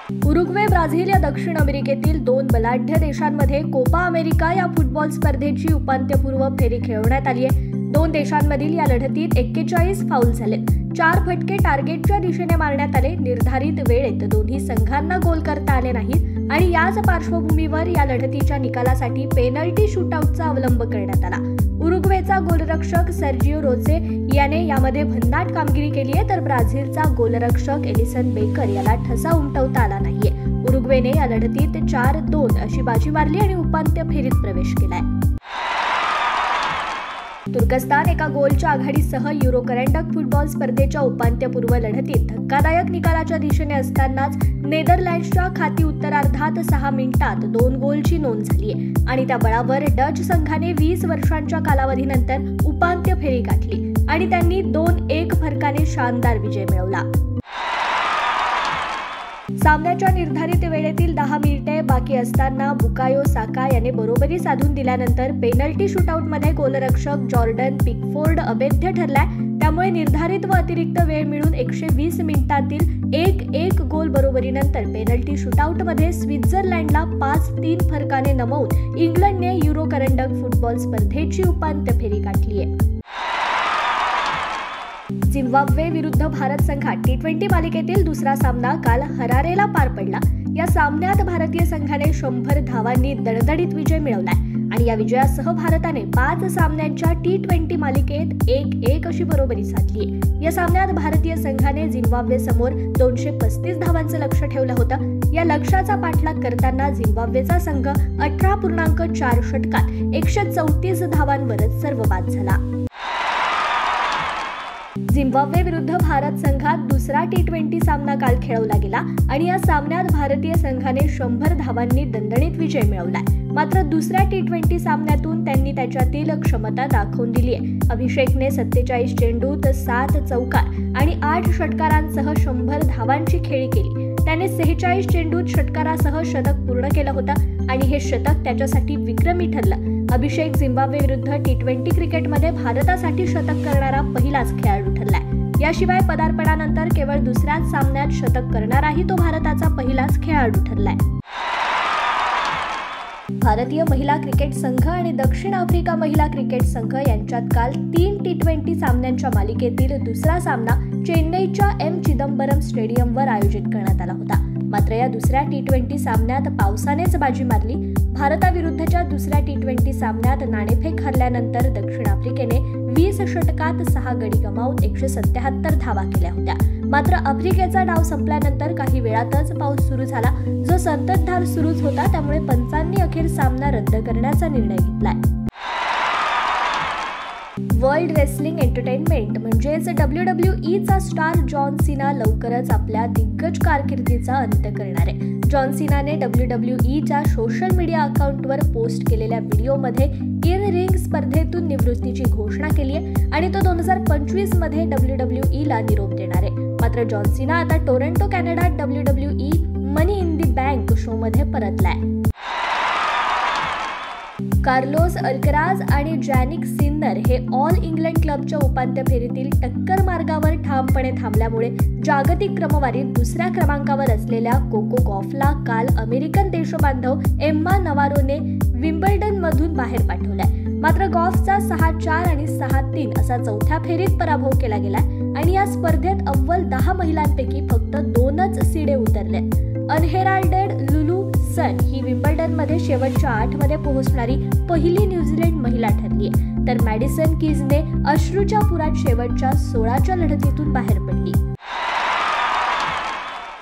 Uruguay, Brazil या दक्षिण अमेरिकेतील दोन बलाढ्य देशांमध्ये कोपा अमेरिका या फुटबॉल स्पर्धेची उपांत्यपूर्व फेरी खेळवण्यात आली आहे. दोन देशांमधील या लढतीत 41 फाऊल झाले. 4 फटके टार्गेटच्या दिशेने मारण्यात आले. निर्धारित वेळेत दोन्ही संघांना गोल करता आले नाहीत आणि याच पार्श्वभूमीवर या लढतीच्या निकालासाठी पेनल्टी शूटआउटचा अवलंब करण्यात आला. उरुग्वेचा गोलरक्षक सर्जिओ रोचे याने यामध्ये भन्नाट कामगिरी केली आहे, तर ब्राझीलचा गोलरक्षक एलिसन बेकर याला ठसा उमटवता आला नाहीये. उरुग्वेने या लढतीत 4-2 अशी बाजी मारली आणि उपांत्य फेरीत प्रवेश केलाय. तुर्कस्तान एका गोलच्या आघाडीसह युरो करंडक फुटबॉल स्पर्धेच्या उपांत्यपूर्व लढतीत धक्कादायक निकालाच्या दिशेने असतानाच नेदरलँड्सच्या खाती उत्तरार्धात 6 मिनिटात 2 गोलची नोंद झाली आहे आणि त्या बळावर डच संघाने 20 वर्षांच्या कालावधीनंतर उपांत्य फेरी गाठली आणि त्यांनी 2-1 फरकाने शानदार विजय मिळवला. सामन्याच्या निर्धारित वेळेतील 10 मिनिटे बाकी असताना बुकायो साका याने बरोबरी साधून दिल्यानंतर पेनल्टी शूटआउटमध्ये गोलरक्षक जॉर्डन पिकफोर्ड अवैध ठरलाय. त्यामुळे निर्धारित व अतिरिक्त वेळ मिळून 120 मिनिटातील 1-1 गोल बरोबरीनंतर पेनल्टी शूटआउटमध्ये स्वित्झर्लंडला 5-3 फरकाने नमवून इंग्लंडने युरो करंडक फुटबॉल स्पर्धेची उपांत्य फेरी गाठली आहे. झिम्बाब्वे विरुद्ध भारत संघात T20 मालिकेतील दुसरा सामना काल हरारेला पार पडला. या सामन्यात भारतीय संघाने 100 धावांनी दणदणीत विजय मिळवलाय आणि या विजयासह भारताने 5 सामन्यांच्या T20 मालिकेत 1-1 अशी बरोबरी साधली. या सामन्यात भारतीय संघाने झिम्बाब्वे समोर 235 धावांचं लक्ष्य ठेवलं होतं. या लक्ष्याचा पाठलाग करताना झिम्बाब्वेचा संघ 18.4 षटकात 134 धावांवरच सर्वबाद झाला. झिम्बाब्वे विरुद्ध भारत संघात दुसरा T20 सामना काल खेळवला गेला आणि या सामन्यात भारतीय संघाने 100 धावांनी दणदणीत विजय मिळवलाय. मात्र दुसऱ्या T20 सामन्यातून त्यांनी त्याच्यातील क्षमता दाखवून दिली आहे. अभिषेकने 47 चेंडूत 7 चौकार आणि 8 षटकारांसह 100 धावांची खेळी केली. त्याने 46 चेंडूत षटकारासह शतक पूर्ण केलं होतं आणि हे शतक त्याच्यासाठी विक्रमी ठरलं. अभिषेक झिम्बाब्वे विरुद्ध T20 क्रिकेटमध्ये भारतासाठी शतक करणारा पहिलाच खेळाडू ठरलाय. याशिवाय पदार्पणानंतर केवळ दुसऱ्याच सामन्यात शतक करणाराही तो भारताचा पहिलाच खेळाडू ठरलाय. भारतीय महिला क्रिकेट संघ आणि दक्षिण आफ्रिका महिला क्रिकेट संघ यांच्यात काल 3 T20 सामन्यांच्या मालिकेतील दुसरा सामना चेन्नईच्या एम चिदंबरम स्टेडियमवर आयोजित करण्यात आला होता. मात्र या दुसऱ्या T20 सामन्यात पावसानेच बाजी मारली. भारताविरुद्धच्या दुसऱ्या T20 सामन्यात नाणेफेक हरल्यानंतर दक्षिण आफ्रिकेने 20 षटकात 6 गडी गमावून 177 धावा केल्या होत्या. मात्र आफ्रिकेचा डाव संपल्यानंतर काही वेळातच पाऊस सुरू झाला, जो संततधार सुरूच होता. त्यामुळे पंचांनी अखेर सामना रद्द करण्याचा निर्णय घेतलाय. वर्ल्ड रेसलिंग एंटरटेनमेंट म्हणजेच WWEचा स्टार जॉन सीना लवकरच आपल्या दिग्गज कारकिर्दीचा अंत करणार आहे. जॉन सीनाने WWEच्या सोशल मीडिया अकाउंटवर पोस्ट केलेल्या व्हिडिओमध्ये इन रिंग स्पर्धेतून निवृत्तीची घोषणा केली आहे आणि तो 2025 मध्ये WWEला निरोप देणार आहे. मात्र जॉन सीना आता टोरंटो, कॅनडात WWE money in the bank शोमध्ये परतलाय. कार्लोस अल्कराज आणि जॅनिक सिन्नर हे ऑल इंग्लंड क्लबच्या उपांत्य फेरीतील टक्कर मार्गावर ठामपणे थांबल्यामुळे जागतिक क्रमवारीत दुसऱ्या क्रमांकावर असलेल्या कोको गॉफला काल अमेरिकन देशबांधव एम्मा नवारोने विम्बल्डन मधून बाहेर पाठवलाय. मात्र गॉफचा 6-4 आणि 6-3 असा चौथ्या फेरीत पराभव केला गेलाय आणि या स्पर्धेत अव्वल 10 महिलांपैकी फक्त 2च सीडे उतरले. अनहेराल्डेड लुलू सन ही विम्बल्डनमध्ये शेवटच्या 8 मध्ये पोहोचणारी पहिली न्यूझीलंड महिला ठरली आहे, तर मॅडिसन कीजने अश्रूच्या पुरात शेवटच्या 16च्या लढतीतून बाहेर पडली.